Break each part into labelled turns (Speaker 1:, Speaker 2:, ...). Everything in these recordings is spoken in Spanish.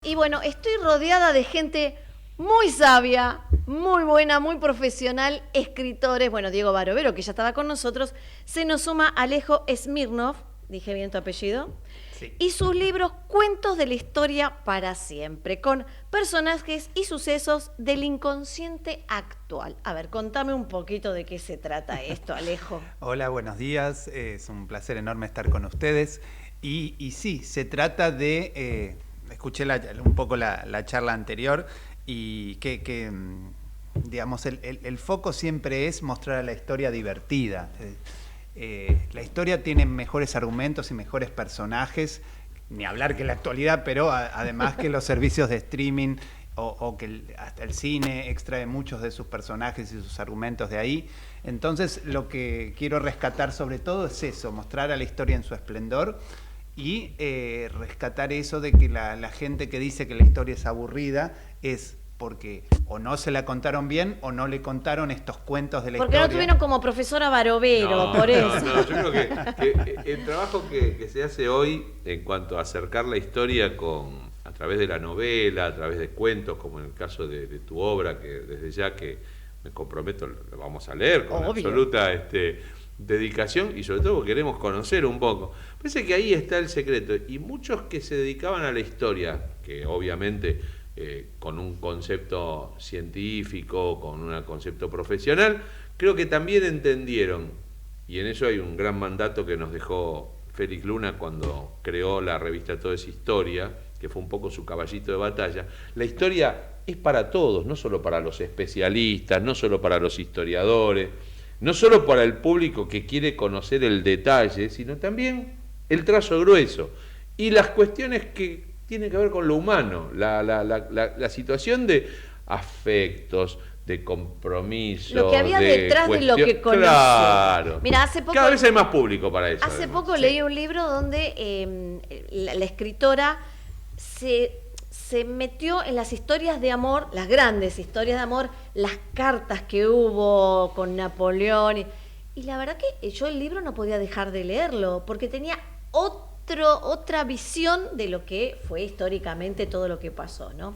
Speaker 1: Y bueno, estoy rodeada de gente muy sabia, muy buena, muy profesional, escritores. Bueno, Diego Barovero, que ya estaba con nosotros, se nos suma Alejo Smirnov, dije bien tu apellido,
Speaker 2: Sí.
Speaker 1: y sus libros Cuentos de la Historia para Siempre, con personajes y sucesos del inconsciente actual. A ver, contame un poquito de qué se trata esto, Alejo.
Speaker 2: Hola, buenos días. Es un placer enorme estar con ustedes. Y sí, se trata de... escuché un poco la charla anterior y digamos, el foco siempre es mostrar la historia divertida. La historia tiene mejores argumentos y mejores personajes, ni hablar que la actualidad, pero además que los servicios de streaming o que hasta el cine extrae muchos de sus personajes y sus argumentos de ahí. Entonces, lo que quiero rescatar sobre todo es eso, mostrar a la historia en su esplendor y rescatar eso de que la gente que dice que la historia es aburrida es porque o no se la contaron bien o no le contaron estos cuentos de la
Speaker 1: Porque
Speaker 2: historia.
Speaker 1: no tuvieron como profesora Barovero, por eso.
Speaker 3: No, yo creo que el trabajo que se hace hoy en cuanto a acercar la historia a través de la novela, a través de cuentos, como en el caso de tu obra, que desde ya que me comprometo, lo vamos a leer con
Speaker 1: Obvio.
Speaker 3: absoluta dedicación y sobre todo porque queremos conocer un poco. Parece que ahí está el secreto. Y muchos que se dedicaban a la historia, que obviamente con un concepto científico, con un concepto profesional, creo que también entendieron, y en eso hay un gran mandato que nos dejó Félix Luna cuando creó la revista Todo es Historia, que fue un poco su caballito de batalla. La historia es para todos, no solo para los especialistas, no solo para los historiadores, no solo para el público que quiere conocer el detalle, sino también el trazo grueso y las cuestiones que tienen que ver con lo humano, la situación de afectos, de compromiso,
Speaker 1: Lo que había detrás de lo que conocí.
Speaker 3: Claro.
Speaker 1: Mira, hace poco,
Speaker 3: cada vez hay más público para eso.
Speaker 1: Hace
Speaker 3: además.
Speaker 1: poco leí un libro donde la escritora se metió en las historias de amor, las grandes historias de amor, las cartas que hubo con Napoleón. Y la verdad que yo el libro no podía dejar de leerlo, porque tenía otra visión de lo que fue históricamente todo lo que pasó, ¿no?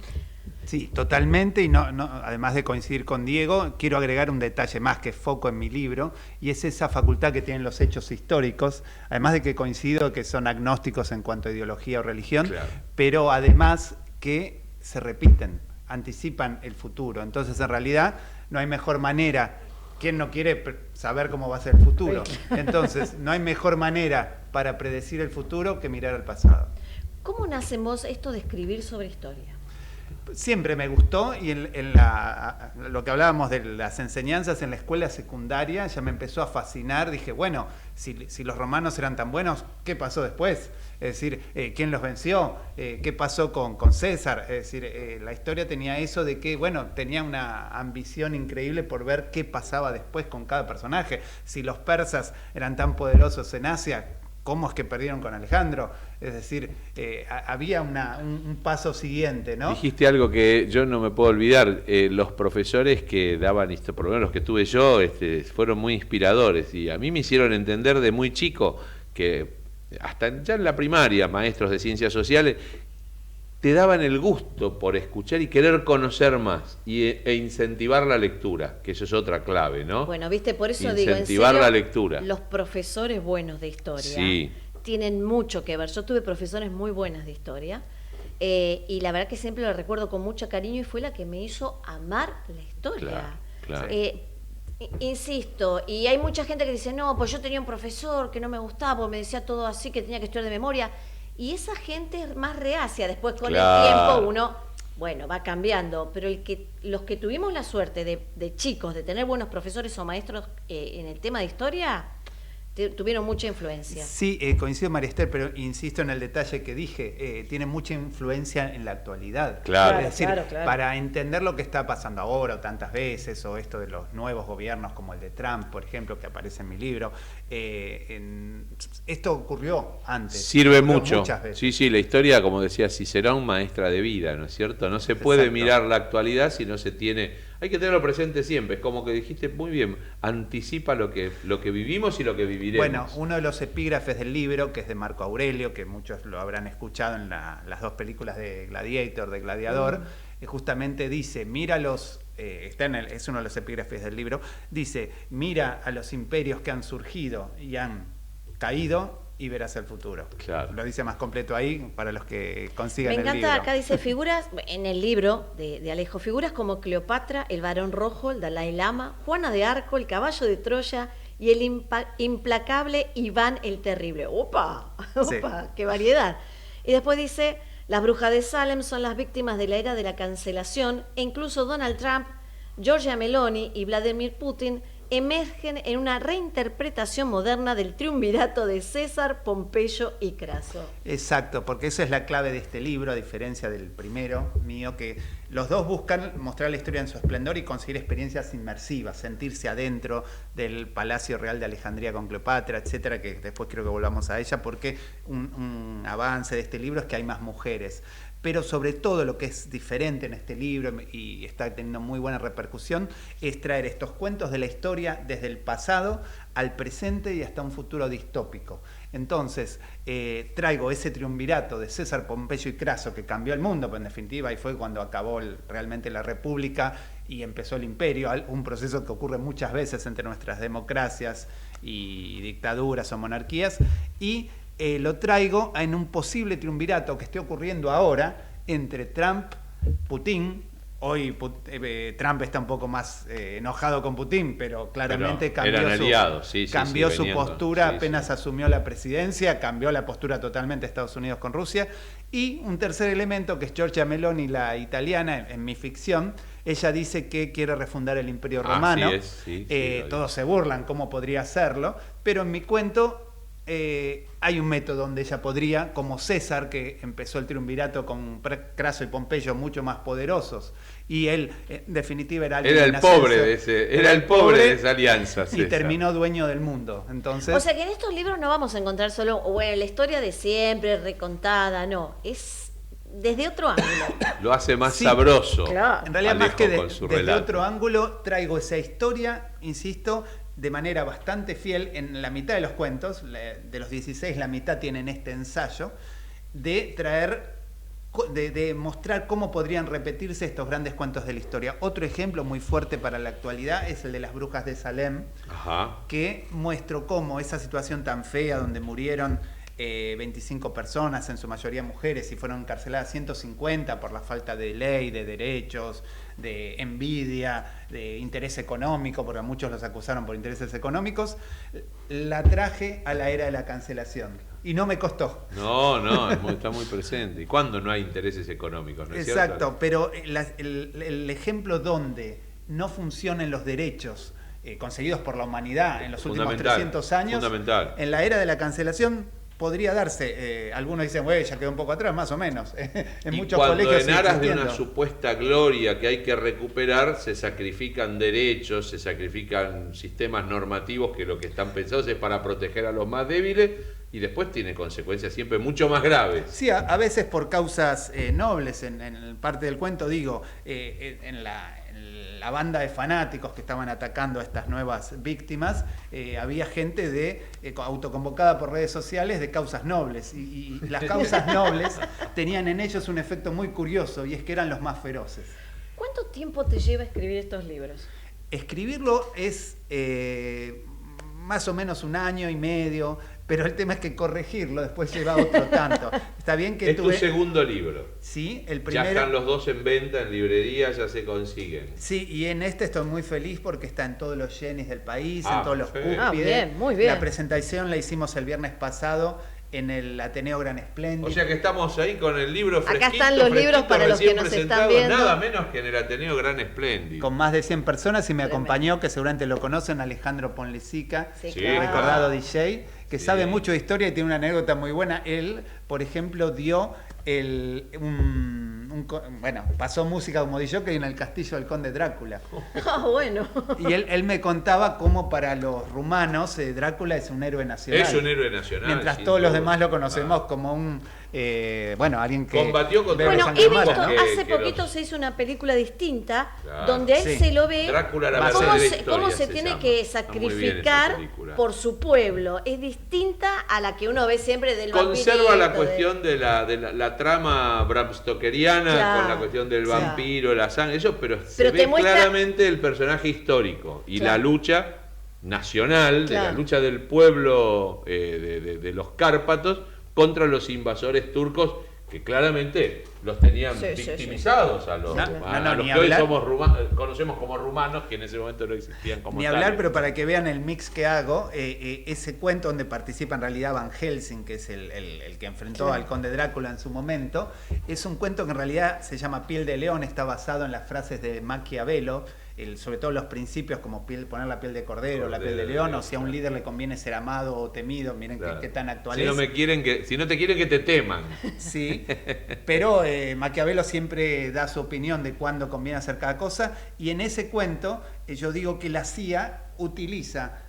Speaker 2: Sí, totalmente, y no, además de coincidir con Diego, quiero agregar un detalle más que es foco en mi libro, y es esa facultad que tienen los hechos históricos, además de que coincido que son agnósticos en cuanto a ideología o religión,
Speaker 3: Claro.
Speaker 2: pero además que se repiten, anticipan el futuro. Entonces, en realidad, no hay mejor manera. ¿Quién no quiere saber cómo va a ser el futuro? Entonces, no hay mejor manera para predecir el futuro que mirar al pasado.
Speaker 1: ¿Cómo nace en vos esto de escribir sobre historia?
Speaker 2: Siempre me gustó y lo que hablábamos de las enseñanzas en la escuela secundaria ya me empezó a fascinar. Dije, bueno, si los romanos eran tan buenos, ¿qué pasó después? Es decir, ¿quién los venció? ¿Qué pasó con César? Es decir, la historia tenía eso de que, bueno, tenía una ambición increíble por ver qué pasaba después con cada personaje. Si los persas eran tan poderosos en Asia, ¿cómo es que perdieron con Alejandro? Es decir, había un paso siguiente, ¿no?
Speaker 3: Dijiste algo que yo no me puedo olvidar. Los profesores que daban esto, por lo menos los que tuve yo, fueron muy inspiradores y a mí me hicieron entender de muy chico que hasta ya en la primaria, maestros de ciencias sociales, te daban el gusto por escuchar y querer conocer más e incentivar la lectura, que eso es otra clave, ¿no?
Speaker 1: Bueno, viste, por eso
Speaker 3: incentivar
Speaker 1: digo, en serio,
Speaker 3: la lectura.
Speaker 1: Los profesores buenos de historia
Speaker 3: Sí.
Speaker 1: tienen mucho que ver. Yo tuve profesores muy buenas de historia y la verdad que siempre la recuerdo con mucho cariño y fue la que me hizo amar la historia.
Speaker 3: Claro.
Speaker 1: Insisto, y hay mucha gente que dice, no, pues yo tenía un profesor que no me gustaba, porque me decía todo así, que tenía que estudiar de memoria. Y esa gente es más reacia. Después con
Speaker 3: Claro.
Speaker 1: el tiempo uno, bueno, va cambiando. Pero los que tuvimos la suerte de chicos, de tener buenos profesores o maestros en el tema de historia, tuvieron mucha influencia.
Speaker 2: Sí, coincido, María Esther, pero insisto en el detalle que dije, tiene mucha influencia en la actualidad.
Speaker 3: Claro.
Speaker 2: Es decir,
Speaker 1: Claro.
Speaker 2: para entender lo que está pasando ahora o tantas veces, o esto de los nuevos gobiernos como el de Trump, por ejemplo, que aparece en mi libro, esto ocurrió antes.
Speaker 3: Sirve
Speaker 2: ocurrió
Speaker 3: mucho.
Speaker 2: Muchas veces.
Speaker 3: Sí, la historia, como decía Cicerón, maestra de vida, ¿no es cierto? No se puede
Speaker 2: Exacto.
Speaker 3: mirar la actualidad si no se tiene... hay que tenerlo presente siempre. Es como que dijiste muy bien, anticipa lo que vivimos y lo que viviremos.
Speaker 2: Bueno, uno de los epígrafes del libro, que es de Marco Aurelio, que muchos lo habrán escuchado en las dos películas de Gladiator, de Gladiador, justamente dice, mira es uno de los epígrafes del libro, dice, mira a los imperios que han surgido y han caído y verás el futuro.
Speaker 3: Claro.
Speaker 2: Lo dice más completo ahí para los que consigan el libro.
Speaker 1: Me encanta, acá dice figuras, en el libro de Alejo, figuras como Cleopatra, el Barón Rojo, el Dalai Lama, Juana de Arco, el Caballo de Troya y el implacable Iván el Terrible. ¡Opa! ¡Opa!
Speaker 2: Sí.
Speaker 1: ¡Qué variedad! Y después dice, las brujas de Salem son las víctimas de la era de la cancelación e incluso Donald Trump, Giorgia Meloni y Vladimir Putin emergen en una reinterpretación moderna del triunvirato de César, Pompeyo y Craso.
Speaker 2: Exacto, porque esa es la clave de este libro, a diferencia del primero mío, que los dos buscan mostrar la historia en su esplendor y conseguir experiencias inmersivas, sentirse adentro del Palacio Real de Alejandría con Cleopatra, etcétera, que después creo que volvamos a ella, porque un avance de este libro es que hay más mujeres. Pero sobre todo lo que es diferente en este libro y está teniendo muy buena repercusión es traer estos cuentos de la historia desde el pasado al presente y hasta un futuro distópico. Entonces, traigo ese triunvirato de César, Pompeyo y Craso que cambió el mundo, pero en definitiva ahí fue cuando acabó realmente la República y empezó el imperio, un proceso que ocurre muchas veces entre nuestras democracias y dictaduras o monarquías, y lo traigo en un posible triunvirato que esté ocurriendo ahora entre Trump, Putin. Hoy Trump está un poco más enojado con Putin, pero claramente cambió su postura apenas asumió la presidencia, cambió la postura totalmente de Estados Unidos con Rusia. Y un tercer elemento que es Giorgia Meloni, la italiana, en mi ficción, ella dice que quiere refundar el Imperio Romano. Todos se burlan cómo podría hacerlo, pero en mi cuento hay un método donde ella podría, como César, que empezó el triunvirato con Craso y Pompeyo mucho más poderosos, y él en definitiva era
Speaker 3: el pobre de esa alianza,
Speaker 1: César.
Speaker 2: Y terminó dueño del mundo. Entonces,
Speaker 1: o sea que en estos libros no vamos a encontrar solo la historia de siempre recontada, no, es desde otro ángulo.
Speaker 3: Lo hace más sabroso.
Speaker 1: Claro.
Speaker 2: En realidad,
Speaker 3: Alejo,
Speaker 2: más que desde
Speaker 3: relato.
Speaker 2: otro ángulo, traigo esa historia, insisto, de manera bastante fiel. En la mitad de los cuentos, de los 16, la mitad tienen este ensayo de traer, de mostrar cómo podrían repetirse estos grandes cuentos de la historia. Otro ejemplo muy fuerte para la actualidad es el de las brujas de Salem, que muestro cómo esa situación tan fea donde murieron 25 personas, en su mayoría mujeres, y fueron encarceladas 150 por la falta de ley, de derechos, de envidia, de interés económico, porque a muchos los acusaron por intereses económicos, la traje a la era de la cancelación. Y no me costó.
Speaker 3: No, está muy presente. ¿Y cuándo no hay intereses económicos? ¿No es
Speaker 2: Exacto,
Speaker 3: cierto?
Speaker 2: pero el ejemplo donde no funcionen los derechos conseguidos por la humanidad en los últimos 300 años, en la era de la cancelación podría darse. Algunos dicen, güey, ya quedó un poco atrás, más o menos. En muchos colegios
Speaker 3: en aras de una supuesta gloria que hay que recuperar, se sacrifican derechos, se sacrifican sistemas normativos que lo que están pensados es para proteger a los más débiles, y después tiene consecuencias siempre mucho más graves.
Speaker 2: Sí, a veces por causas nobles. En parte del cuento digo, en la banda de fanáticos que estaban atacando a estas nuevas víctimas, había gente autoconvocada por redes sociales de causas nobles, y las causas nobles tenían en ellos un efecto muy curioso, y es que eran los más feroces.
Speaker 1: ¿Cuánto tiempo te lleva escribir estos libros?
Speaker 2: Escribirlo es más o menos 1 año y medio, pero el tema es que corregirlo después lleva otro tanto. Está bien que
Speaker 3: es tu segundo libro.
Speaker 2: Sí, el primero.
Speaker 3: Ya están los dos en venta, en librerías, ya se consiguen.
Speaker 2: Sí, y en este estoy muy feliz porque está en todos los yenis del país, en todos los cúspides.
Speaker 1: Bien, muy bien.
Speaker 2: La presentación la hicimos el viernes pasado en el Ateneo Gran Espléndido.
Speaker 3: O sea que estamos ahí con el libro fresquito.
Speaker 1: Acá están los libros para los que nos están viendo.
Speaker 3: Nada menos que en el Ateneo Gran Espléndido.
Speaker 2: Con más de 100 personas, y me acompañó, que seguramente lo conocen, Alejandro Ponlecica, recordado DJ, que sabe mucho de historia y tiene una anécdota muy buena. Él, por ejemplo, dio pasó música como DJ en el castillo del Conde Drácula.
Speaker 1: Bueno.
Speaker 2: Y él me contaba cómo para los rumanos Drácula es un héroe nacional.
Speaker 3: Es un héroe nacional.
Speaker 2: Mientras todos los demás lo conocemos como un bueno, alguien que...
Speaker 3: Combatió contra
Speaker 2: bebe
Speaker 1: Bueno,
Speaker 2: sangre
Speaker 1: he
Speaker 2: humana,
Speaker 1: visto,
Speaker 2: ¿no?
Speaker 1: hace
Speaker 3: que
Speaker 1: poquito
Speaker 3: los-
Speaker 1: se hizo una película distinta,
Speaker 3: Claro.
Speaker 1: donde a él
Speaker 2: Sí.
Speaker 1: se lo ve
Speaker 3: Drácula, la
Speaker 2: base
Speaker 1: cómo
Speaker 2: de
Speaker 1: se,
Speaker 3: la
Speaker 1: cómo
Speaker 3: historia
Speaker 1: se
Speaker 3: se
Speaker 1: tiene
Speaker 3: llama.
Speaker 1: que
Speaker 3: Está muy bien esa
Speaker 1: sacrificar
Speaker 3: película.
Speaker 1: por su pueblo. Es distinta a la que uno ve siempre del
Speaker 3: Conserva la
Speaker 1: vampirito,
Speaker 3: cuestión de la trama Bram Stokeriana,
Speaker 1: Claro,
Speaker 3: con la cuestión del
Speaker 1: claro.
Speaker 3: vampiro, la sangre, eso, pero se
Speaker 1: Pero
Speaker 3: ve
Speaker 1: te muestra-
Speaker 3: claramente el personaje histórico y
Speaker 1: Claro.
Speaker 3: la lucha nacional, de la
Speaker 1: Claro.
Speaker 3: lucha del pueblo de los Cárpatos contra los invasores turcos, que claramente los tenían
Speaker 1: Sí, sí,
Speaker 3: victimizados a los,
Speaker 2: No,
Speaker 3: a
Speaker 2: no,
Speaker 3: los
Speaker 2: ni
Speaker 3: que hoy
Speaker 2: hablar.
Speaker 3: somos conocemos como rumanos, que en ese momento no existían como
Speaker 2: Ni
Speaker 3: tales.
Speaker 2: hablar, pero para que vean el mix que hago, ese cuento donde participa en realidad Van Helsing, que es el que enfrentó
Speaker 1: Claro.
Speaker 2: al conde Drácula en su momento, es un cuento que en realidad se llama Piel de León, está basado en las frases de Maquiavelo, sobre todo los principios como poner la piel de cordero, la piel de león, o si a un líder le conviene ser amado o temido, miren
Speaker 3: Claro.
Speaker 2: qué tan actual
Speaker 3: Si
Speaker 2: es.
Speaker 3: si no te quieren que te teman.
Speaker 2: Sí, pero Maquiavelo siempre da su opinión de cuándo conviene hacer cada cosa, y en ese cuento yo digo que la CIA utiliza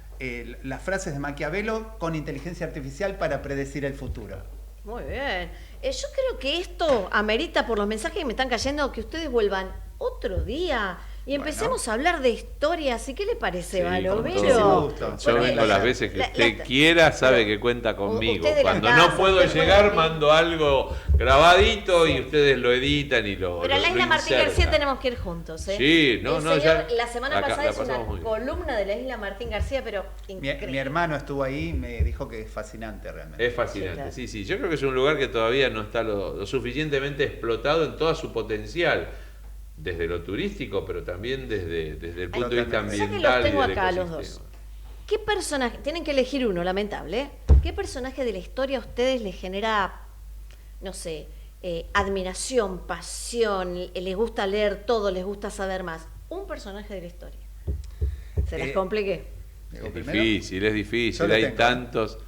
Speaker 2: las frases de Maquiavelo con inteligencia artificial para predecir el futuro.
Speaker 1: Muy bien. Yo creo que esto amerita, por los mensajes que me están cayendo, que ustedes vuelvan otro día y empecemos a hablar de historias. ¿Y qué le parece,
Speaker 3: Sí,
Speaker 1: Valo?
Speaker 3: con
Speaker 1: Vero?
Speaker 2: muchísimo gusto.
Speaker 3: Yo
Speaker 1: Porque
Speaker 3: vengo las veces que
Speaker 1: la-
Speaker 3: usted
Speaker 1: la-
Speaker 3: quiera, sabe
Speaker 1: pero-
Speaker 3: que cuenta conmigo.
Speaker 1: usted de la
Speaker 3: Cuando
Speaker 1: casa,
Speaker 3: no puedo
Speaker 1: usted
Speaker 3: llegar,
Speaker 1: puede-
Speaker 3: mando algo grabadito y ustedes lo editan y lo.
Speaker 1: Pero a la
Speaker 3: lo
Speaker 1: isla Martín
Speaker 3: insertan.
Speaker 1: García tenemos que ir juntos, ¿eh?
Speaker 3: Sí, no,
Speaker 1: El
Speaker 3: no,
Speaker 1: señor,
Speaker 3: ya
Speaker 1: la semana
Speaker 3: acá
Speaker 1: pasada
Speaker 3: la
Speaker 1: hizo una
Speaker 3: pasamos muy bien.
Speaker 1: columna de la isla Martín García, pero
Speaker 2: Mi
Speaker 1: increíble.
Speaker 2: hermano estuvo ahí y me dijo que es fascinante realmente.
Speaker 3: Es fascinante,
Speaker 1: Sí, claro.
Speaker 3: sí, sí. Yo creo que es un lugar que todavía no está lo suficientemente explotado en todo su potencial. Desde lo turístico, pero también desde el punto de vista
Speaker 2: Totalmente.
Speaker 1: Ya que los
Speaker 3: ambiental.
Speaker 1: tengo
Speaker 3: y del
Speaker 1: acá, los
Speaker 3: ecosistema.
Speaker 1: dos. ¿Qué personaje, tienen que elegir uno, lamentable, ¿eh? ¿Qué personaje de la historia a ustedes les genera, no sé, admiración, pasión, les gusta leer todo, les gusta saber más? Un personaje de la historia. Se las compliqué.
Speaker 2: Digo,
Speaker 3: Es
Speaker 2: primero,
Speaker 3: difícil, es difícil.
Speaker 2: Yo lo
Speaker 3: Hay
Speaker 2: tengo.
Speaker 3: tantos.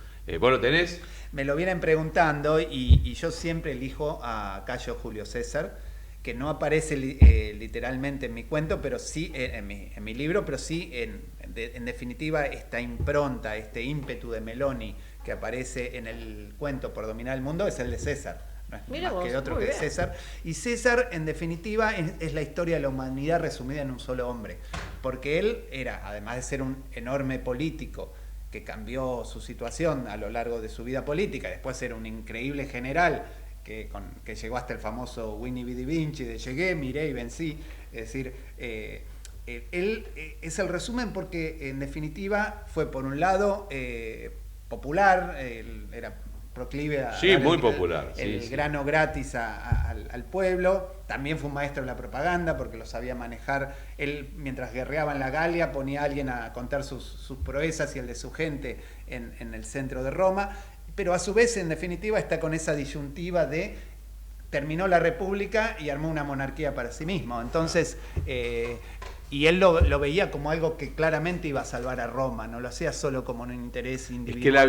Speaker 3: ¿Vos lo tenés?
Speaker 2: me lo vienen preguntando y yo siempre elijo a Cayo Julio César, que no aparece literalmente en mi cuento, pero sí en mi libro, pero sí en definitiva esta impronta, este ímpetu de Meloni que aparece en el cuento Por dominar el mundo es el de César. No es
Speaker 1: Mira
Speaker 2: más
Speaker 1: vos,
Speaker 2: que otro
Speaker 1: muy
Speaker 2: que
Speaker 1: bien.
Speaker 2: César. Y César, en definitiva, es la historia de la humanidad resumida en un solo hombre. Porque él era, además de ser un enorme político, que cambió su situación a lo largo de su vida política, después era un increíble general que llegó hasta el famoso Winnie Vidi Vinci de llegué, miré y vencí. Es decir, él es el resumen porque en definitiva fue por un lado popular, él era proclive a
Speaker 3: Sí,
Speaker 2: dar
Speaker 3: muy popular,
Speaker 2: el
Speaker 3: sí, sí.
Speaker 2: grano gratis al pueblo. También fue un maestro de la propaganda porque lo sabía manejar. Él, mientras guerreaba en la Galia, ponía a alguien a contar sus proezas y el de su gente en el centro de Roma. Pero a su vez, en definitiva, está con esa disyuntiva de terminó la República y armó una monarquía para sí mismo. Entonces, y él lo veía como algo que claramente iba a salvar a Roma, no lo hacía solo como un interés individual.
Speaker 3: Es que la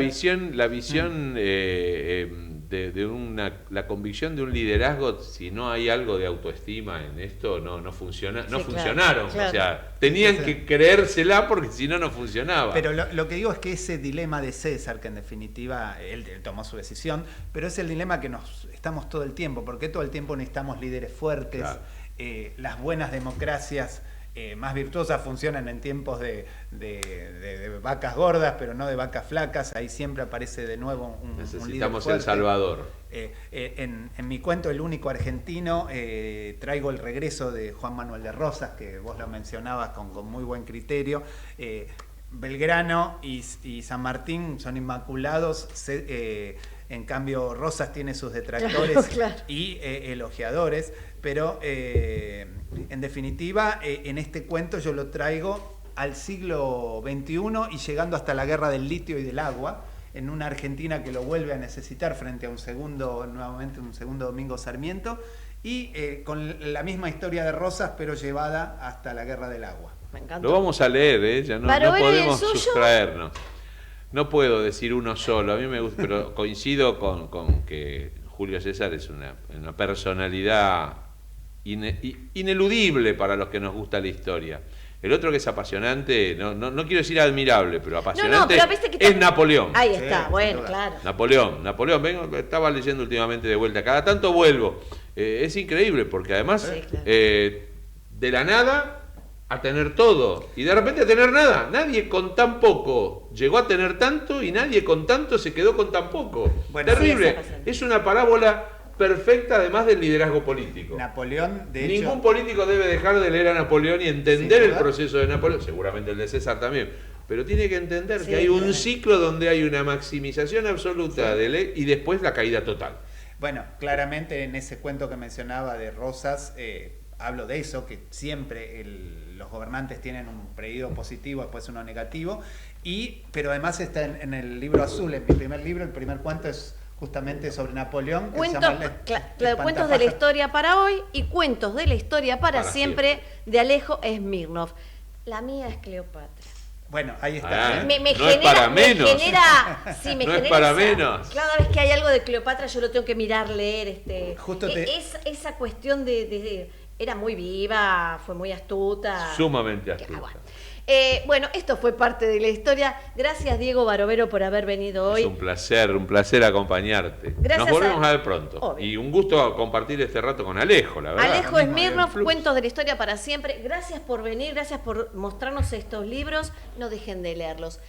Speaker 3: visión la convicción de un liderazgo, si no hay algo de autoestima en esto, no funciona, no
Speaker 1: Sí, claro,
Speaker 3: funcionaron.
Speaker 1: claro.
Speaker 3: O sea, tenían
Speaker 2: Sí.
Speaker 3: que creérsela porque si no funcionaba.
Speaker 2: Pero lo que digo es que ese dilema de César, que en definitiva él tomó su decisión, pero es el dilema que nos estamos todo el tiempo, porque todo el tiempo necesitamos líderes fuertes,
Speaker 3: Claro.
Speaker 2: Las buenas democracias más virtuosas funcionan en tiempos de vacas gordas, pero no de vacas flacas. Ahí siempre aparece de nuevo un líder
Speaker 3: Necesitamos
Speaker 2: fuerte.
Speaker 3: El Salvador.
Speaker 2: En mi cuento El único argentino traigo el regreso de Juan Manuel de Rosas, que vos lo mencionabas con muy buen criterio. Belgrano y San Martín son inmaculados, en cambio Rosas tiene sus detractores
Speaker 1: Claro.
Speaker 2: y elogiadores, pero en definitiva en este cuento yo lo traigo al siglo XXI y llegando hasta la guerra del litio y del agua, en una Argentina que lo vuelve a necesitar frente a nuevamente un segundo Domingo Sarmiento, y con la misma historia de Rosas, pero llevada hasta la guerra del agua.
Speaker 1: Me encantó.
Speaker 3: Lo vamos a leer, ya no
Speaker 1: Barovero, ¿y el
Speaker 3: podemos
Speaker 1: suyo?
Speaker 3: sustraernos. No puedo decir uno solo, a mí me gusta, pero coincido con que Julio César es una personalidad ineludible para los que nos gusta la historia. El otro que es apasionante, no quiero decir admirable, pero apasionante,
Speaker 1: pero viste que
Speaker 3: es Napoleón.
Speaker 1: Ahí está,
Speaker 2: Sí,
Speaker 1: bueno,
Speaker 2: sin duda.
Speaker 1: claro.
Speaker 3: Napoleón, estaba leyendo últimamente de vuelta, cada tanto vuelvo. Es increíble porque además
Speaker 1: Sí, claro.
Speaker 3: de la nada a tener todo y de repente a tener nada. Nadie con tan poco llegó a tener tanto y nadie con tanto se quedó con tan poco.
Speaker 2: Bueno,
Speaker 3: Terrible.
Speaker 1: sí, eso pasa.
Speaker 3: Es una parábola perfecta además del liderazgo político.
Speaker 2: Napoleón, de
Speaker 3: Ningún
Speaker 2: hecho,
Speaker 3: político debe dejar de leer a Napoleón y entender
Speaker 2: Sin
Speaker 3: el
Speaker 2: duda.
Speaker 3: proceso de Napoleón, seguramente el de César también, pero tiene que entender
Speaker 1: Sí,
Speaker 3: que hay un
Speaker 1: claro.
Speaker 3: ciclo donde hay una maximización absoluta de ley y después la caída total.
Speaker 2: bueno, claramente en ese cuento que mencionaba de Rosas, hablo de eso, que siempre los gobernantes tienen un previo positivo, después uno negativo, pero además está en el libro azul, en mi primer libro, el primer cuento es justamente sobre Napoleón. Que se
Speaker 1: Cuentos,
Speaker 2: llama
Speaker 1: cuentos de la historia para hoy y cuentos de la historia para siempre de Alejo Smirnoff. La mía es Cleopatra.
Speaker 2: Bueno, ahí está.
Speaker 3: Ah,
Speaker 1: Me
Speaker 3: no es
Speaker 1: genera,
Speaker 3: para menos.
Speaker 1: Me genera, sí, me
Speaker 3: No es
Speaker 1: genera
Speaker 3: para
Speaker 1: esa-
Speaker 3: menos.
Speaker 1: Cada vez que hay algo de Cleopatra yo lo tengo que mirar, leer.
Speaker 2: Justo te-
Speaker 1: Esa cuestión era muy viva, fue muy astuta.
Speaker 3: Sumamente astuta.
Speaker 1: Bueno, esto fue parte de la historia. Gracias, Diego Barovero, por haber venido hoy.
Speaker 3: Es un placer acompañarte.
Speaker 1: Gracias
Speaker 3: Nos volvemos
Speaker 1: a-
Speaker 3: a ver pronto.
Speaker 1: Obvio.
Speaker 3: Y un gusto compartir este rato con Alejo, la verdad.
Speaker 1: Alejo
Speaker 2: Lo mismo,
Speaker 1: Smirnoff,
Speaker 3: Flux.
Speaker 1: Cuentos de la Historia para siempre. Gracias por venir, gracias por mostrarnos estos libros. No dejen de leerlos.